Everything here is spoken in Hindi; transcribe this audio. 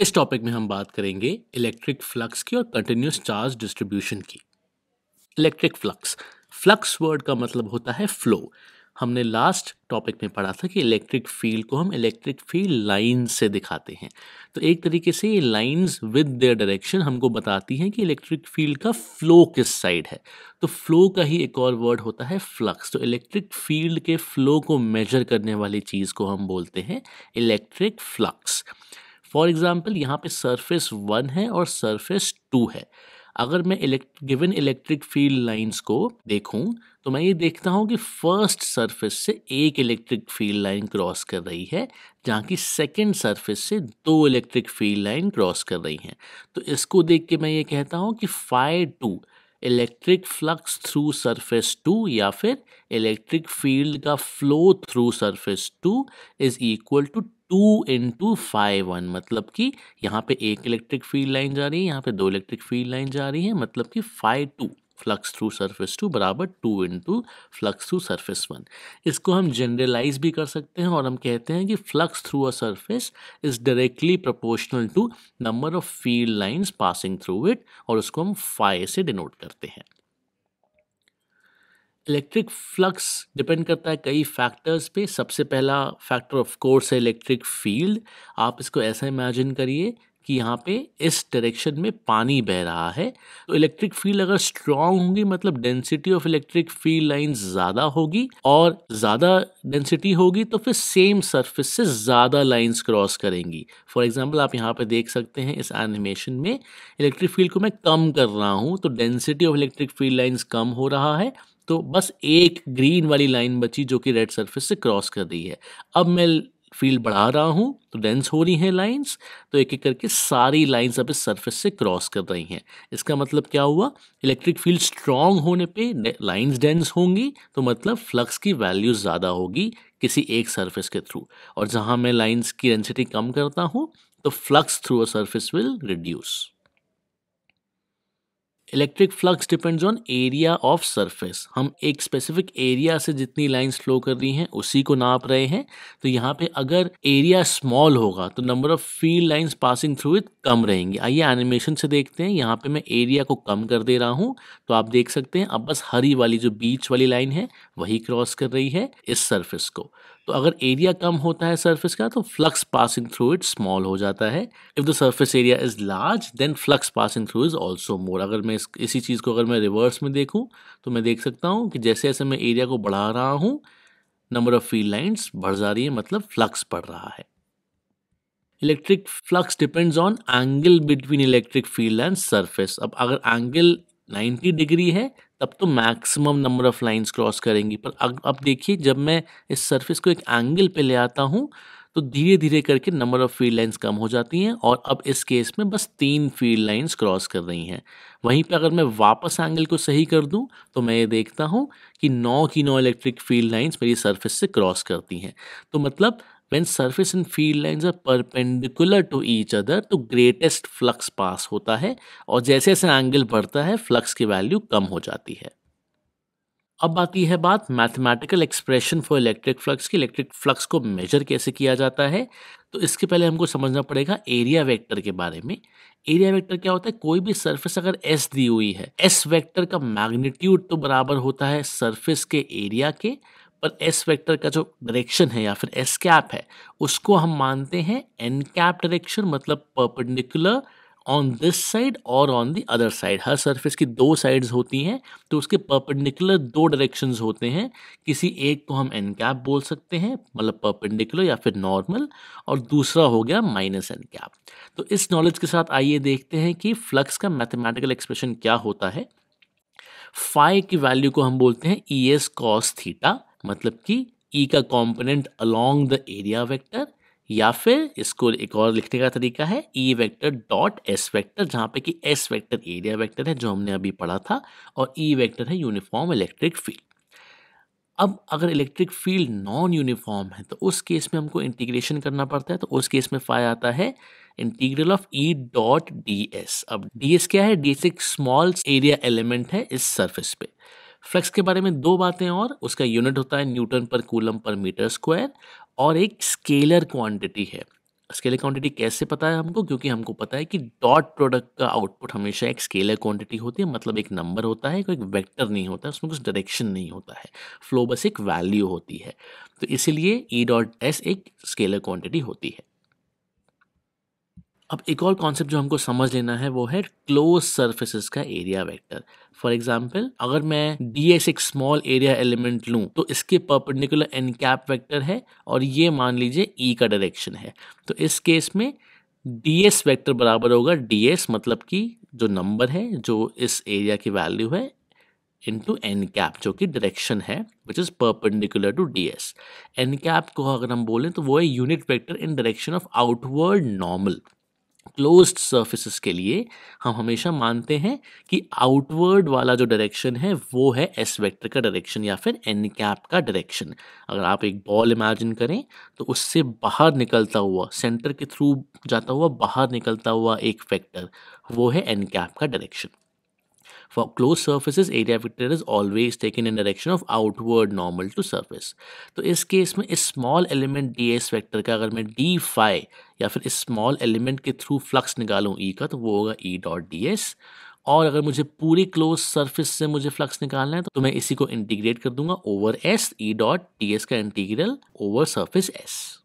इस टॉपिक में हम बात करेंगे इलेक्ट्रिक फ्लक्स की और कंटिन्यूस चार्ज डिस्ट्रीब्यूशन की। इलेक्ट्रिक फ्लक्स, फ्लक्स वर्ड का मतलब होता है फ्लो। हमने लास्ट टॉपिक में पढ़ा था कि इलेक्ट्रिक फील्ड को हम इलेक्ट्रिक फील्ड लाइंस से दिखाते हैं। तो एक तरीके से ये लाइंस विद देयर डायरेक्शन हमको बताती हैं कि इलेक्ट्रिक फील्ड का फ्लो किस साइड है। तो फ्लो का ही एक और वर्ड होता है फ्लक्स। तो इलेक्ट्रिक फील्ड के फ्लो को मेजर करने वाली चीज़ को हम बोलते हैं इलेक्ट्रिक फ्लक्स। फॉर एग्जाम्पल यहाँ पे सरफेस 1 है और सरफेस 2 है। अगर मैं गिवन इलेक्ट्रिक फील्ड लाइंस को देखूं तो मैं ये देखता हूं कि फर्स्ट सरफेस से एक इलेक्ट्रिक फील्ड लाइन क्रॉस कर रही है, जहाँ की सेकंड सरफेस से दो इलेक्ट्रिक फील्ड लाइन क्रॉस कर रही हैं। तो इसको देख के मैं ये कहता हूं कि φ2 इलेक्ट्रिक फ्लक्स थ्रू सरफेस 2 या फिर इलेक्ट्रिक फील्ड का flow through surface 2 is equal to 2 × φ1। मतलब कि यहाँ पे एक इलेक्ट्रिक फील्ड लाइन जा रही है, यहाँ पे दो इलेक्ट्रिक फील्ड लाइन जा रही है, मतलब कि φ2 फ्लक्स थ्रू सरफेस 2 बराबर 2 × फ्लक्स थ्रू सरफेस 1। इसको हम जनरलाइज भी कर सकते हैं और हम कहते हैं कि flux through a surface is directly proportional to number of field lines passing through it, और उसको हम φ से डिनोट करते हैं। इलेक्ट्रिक फ्लक्स डिपेंड करता है कई फैक्टर्स पे। सबसे पहला फैक्टर ऑफ कोर्स है इलेक्ट्रिक फील्ड। आप इसको ऐसा इमेजिन करिए कि यहाँ पे इस डायरेक्शन में पानी बह रहा है। तो इलेक्ट्रिक फील्ड अगर स्ट्रांग होगी मतलब density of electric field lines ज़्यादा होगी, और ज़्यादा डेंसिटी होगी तो फिर सेम सरफेस से ज़्यादा लाइंस क्रॉस करेंगी। फॉर एग्जांपल आप यहाँ पे देख सकते हैं इस एनिमेशन में इलेक्ट्रिक फील्ड को मैं कम कर रहा हूँ तो density of electric field lines कम हो रहा है। तो बस एक ग्रीन वाली लाइन बची जो कि रेड सरफेस से क्रॉस कर रही है। अब मैं फील्ड बढ़ा रहा हूँ तो डेंस हो रही हैं लाइंस, तो एक एक करके सारी लाइंस अब इस सरफेस से क्रॉस कर रही हैं। इसका मतलब क्या हुआ, इलेक्ट्रिक फील्ड स्ट्रांग होने पे लाइंस डेंस होंगी, तो मतलब फ्लक्स की वैल्यू ज़्यादा होगी किसी एक सरफेस के थ्रू। और जहाँ मैं लाइंस की डेंसिटी कम करता हूँ तो flux through a surface will reduce. Electric flux depends on area of surface. हम एक स्पेसिफिक एरिया से जितनी लाइंस फ्लो कर रही हैं उसी को नाप रहे हैं। तो यहाँ पे अगर एरिया स्मॉल होगा तो number of field lines passing through it come रहेंगी। आइए एनिमेशन से देखते हैं। यहाँ पे मैं एरिया को कम कर दे रहा हूँ तो आप देख सकते हैं अब बस हरी वाली जो बीच वाली लाइन है वही क्रॉस कर रही है इस सरफेस को। तो अगर एरिया कम होता है सरफेस का तो flux passing through it small हो जाता है। If the surface area is large then flux passing through is also more. अगर मैं इसी चीज़ को अगर मैं रिवर्स में देखूं तो मैं देख सकता हूं कि जैसे जैसे मैं एरिया को बढ़ा रहा हूं नंबर ऑफ फील्ड लाइंस बढ़ जा रही है, मतलब फ्लक्स बढ़ रहा है। Electric flux depends on angle between electric field and surface. अब अगर एंगल 90 डिग्री है तब तो maximum number of lines cross करेंगी, पर अब देखिए जब मैं इस सरफेस को एक एंगल पे ले आता हूँ तो धीरे धीरे करके नंबर ऑफ फील्ड लाइंस कम हो जाती हैं, और अब इस केस में बस 3 फील्ड लाइंस क्रॉस कर रही हैं। वहीं पे अगर मैं वापस एंगल को सही कर दूं तो मैं ये देखता हूं कि 9 की 9 इलेक्ट्रिक फील्ड लाइंस मेरी सरफेस से क्रॉस करती हैं। तो मतलब when surface and field lines are perpendicular to each other तो greatest flux पास होता है, और जैसे जैसे एंगल बढ़ता है फ्लक्स की वैल्यू कम हो जाती है। अब आती है बात mathematical expression for electric flux की। इलेक्ट्रिक फ्लक्स को मेजर कैसे किया जाता है, तो इसके पहले हमको समझना पड़ेगा एरिया वेक्टर के बारे में। एरिया वेक्टर क्या होता है, कोई भी सरफेस अगर एस दी हुई है, एस वेक्टर का मैग्नीट्यूड तो बराबर होता है सरफेस के एरिया के, पर एस वेक्टर का जो डायरेक्शन है या फिर एस कैप है उसको हम मानते हैं एन कैप डायरेक्शन, मतलब परपेंडिकुलर ऑन दिस साइड और on the other side. Her surface की दो साइड्स होती हैं तो उसके परपेंडिकुलर दो डायरेक्शंस होते हैं। किसी एक को हम एन कैप बोल सकते हैं, मतलब परपेंडिकुलर या फिर नॉर्मल, और दूसरा हो गया माइनस एन कैप। तो इस नॉलेज के साथ आइए देखते हैं कि फ्लक्स का मैथमेटिकल एक्सप्रेशन क्या होता है। फाई की वैल्यू को हम बोलते हैं ई एस कॉस थीटा, मतलब कि ई का component along the area vector, या फिर इसको एक और लिखने का तरीका है E vector dot S vector, जहाँ पे कि एस वेक्टर एरिया वेक्टर है जो हमने अभी पढ़ा था, और ई वेक्टर है यूनिफॉर्म इलेक्ट्रिक फील्ड। अब अगर इलेक्ट्रिक फील्ड नॉन यूनिफॉर्म है तो उस केस में हमको इंटीग्रेशन करना पड़ता है। तो उस केस में फाई आता है integral of E dot D S. अब डी एस क्या है, डी एस एक स्मॉल एरिया एलिमेंट है इस सरफेस पे। फ्लक्स के बारे में दो बातें और, उसका यूनिट होता है न्यूटन पर कूलम पर मीटर स्क्वायर, और एक स्केलर क्वांटिटी है स्केलर क्वांटिटी कैसे पता है हमको? क्योंकि हमको पता है कि डॉट प्रोडक्ट का आउटपुट हमेशा एक स्केलर क्वांटिटी होती है, मतलब एक नंबर होता है, कोई वेक्टर नहीं होता है, उसमें कुछ डायरेक्शन नहीं होता है, फ्लो बस एक वैल्यू होती है। तो इसीलिए ई डॉट एस एक स्केलर क्वांटिटी होती है। अब एक और कॉन्सेप्ट जो हमको समझ लेना है वो है क्लोज सर्फेसिस का एरिया वेक्टर। फॉर एग्जाम्पल, अगर मैं ds एक स्मॉल एरिया एलिमेंट लूँ तो इसके परपेंडिकुलर एन कैप वैक्टर है और ये मान लीजिए ई का डायरेक्शन है। तो इस केस में ds वेक्टर बराबर होगा ds, मतलब कि जो नंबर है जो इस एरिया की वैल्यू है, इंटू एन कैप जो कि डायरेक्शन है which is perpendicular to ds। N cap को अगर हम बोलें तो वो है unit vector in direction of outward normal. Closed surfaces के लिए हम हमेशा मानते हैं कि आउटवर्ड वाला जो डायरेक्शन है वो है एस वेक्टर का डायरेक्शन या फिर एन कैप का डायरेक्शन। अगर आप एक बॉल इमेजिन करें तो उससे बाहर निकलता हुआ, सेंटर के थ्रू जाता हुआ बाहर निकलता हुआ एक वेक्टर, वो है एन कैप का direction. For closed surfaces, area vector is always taken in direction of outward normal to surface। तो इस केस में इस स्मॉल एलिमेंट ds वेक्टर का अगर मैं d फाई या फिर इस स्मॉल एलिमेंट के थ्रू फ्लक्स निकालूं e का, तो वो होगा e डॉट ds। और अगर मुझे पूरी क्लोज सरफेस से मुझे फ्लक्स निकालना है तो मैं इसी को इंटीग्रेट कर दूंगा over s, e dot ds का इंटीग्रल ओवर सरफेस s।